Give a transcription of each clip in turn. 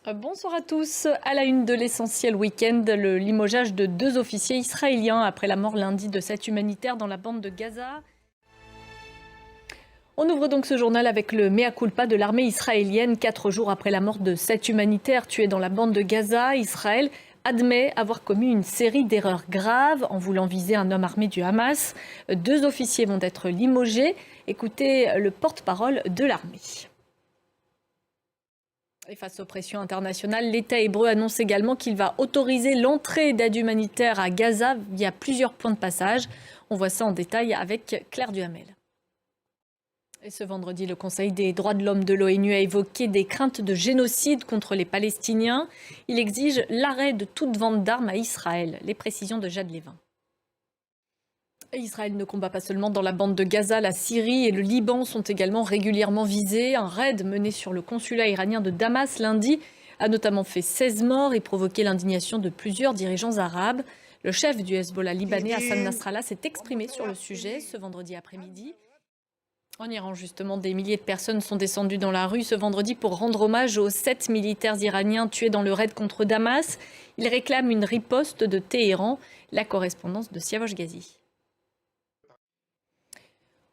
Bonsoir à tous. À la une de l'essentiel week-end, le limogeage de 2 officiers israéliens après la mort lundi de 7 humanitaires dans la bande de Gaza. On ouvre donc ce journal avec le mea culpa de l'armée israélienne. 4 jours après la mort de 7 humanitaires tués dans la bande de Gaza, Israël admet avoir commis une série d'erreurs graves en voulant viser un homme armé du Hamas. 2 officiers vont être limogés. Écoutez le porte-parole de l'armée. Et face aux pressions internationales, l'État hébreu annonce également qu'il va autoriser l'entrée d'aide humanitaire à Gaza via plusieurs points de passage. On voit ça en détail avec Claire Duhamel. Et ce vendredi, le Conseil des droits de l'homme de l'ONU a évoqué des craintes de génocide contre les Palestiniens. Il exige l'arrêt de toute vente d'armes à Israël. Les précisions de Jade Lévin. Israël ne combat pas seulement dans la bande de Gaza, la Syrie et le Liban sont également régulièrement visés. Un raid mené sur le consulat iranien de Damas lundi a notamment fait 16 morts et provoqué l'indignation de plusieurs dirigeants arabes. Le chef du Hezbollah libanais, Hassan Nasrallah, s'est exprimé sur le sujet ce vendredi après-midi. En Iran, justement, des milliers de personnes sont descendues dans la rue ce vendredi pour rendre hommage aux 7 militaires iraniens tués dans le raid contre Damas. Ils réclament une riposte de Téhéran. La correspondance de Siavosh Ghazi.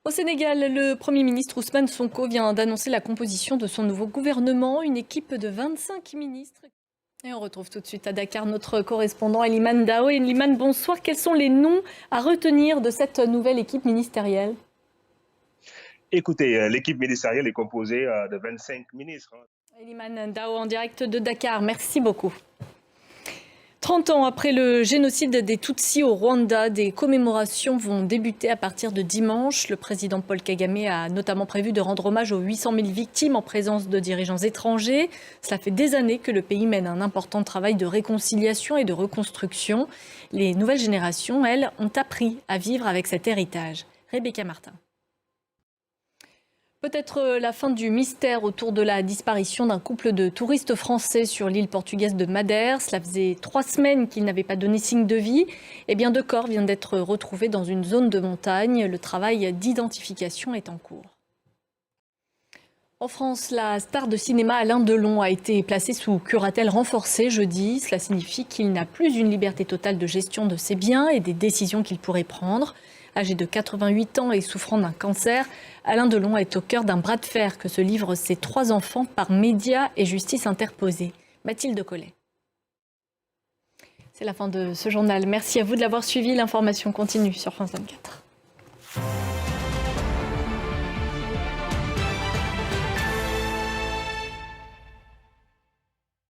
Au Sénégal, le Premier ministre Ousmane Sonko vient d'annoncer la composition de son nouveau gouvernement, une équipe de 25 ministres. Et on retrouve tout de suite à Dakar notre correspondant Elimane Dao. Elimane, bonsoir. Quels sont les noms à retenir de cette nouvelle équipe ministérielle? Écoutez, l'équipe ministérielle est composée de 25 ministres. Elimane Dao en direct de Dakar, merci beaucoup. 30 ans après le génocide des Tutsis au Rwanda, des commémorations vont débuter à partir de dimanche. Le président Paul Kagame a notamment prévu de rendre hommage aux 800 000 victimes en présence de dirigeants étrangers. Cela fait des années que le pays mène un important travail de réconciliation et de reconstruction. Les nouvelles générations, elles, ont appris à vivre avec cet héritage. Rebecca Martin. Peut-être la fin du mystère autour de la disparition d'un couple de touristes français sur l'île portugaise de Madère. Cela faisait 3 semaines qu'ils n'avaient pas donné signe de vie. Et bien 2 corps viennent d'être retrouvés dans une zone de montagne. Le travail d'identification est en cours. En France, la star de cinéma Alain Delon a été placé sous curatelle renforcée jeudi. Cela signifie qu'il n'a plus une liberté totale de gestion de ses biens et des décisions qu'il pourrait prendre. Âgé de 88 ans et souffrant d'un cancer, Alain Delon est au cœur d'un bras de fer que se livrent ses 3 enfants par médias et justice interposée. Mathilde Collet. C'est la fin de ce journal. Merci à vous de l'avoir suivi. L'information continue sur France 24.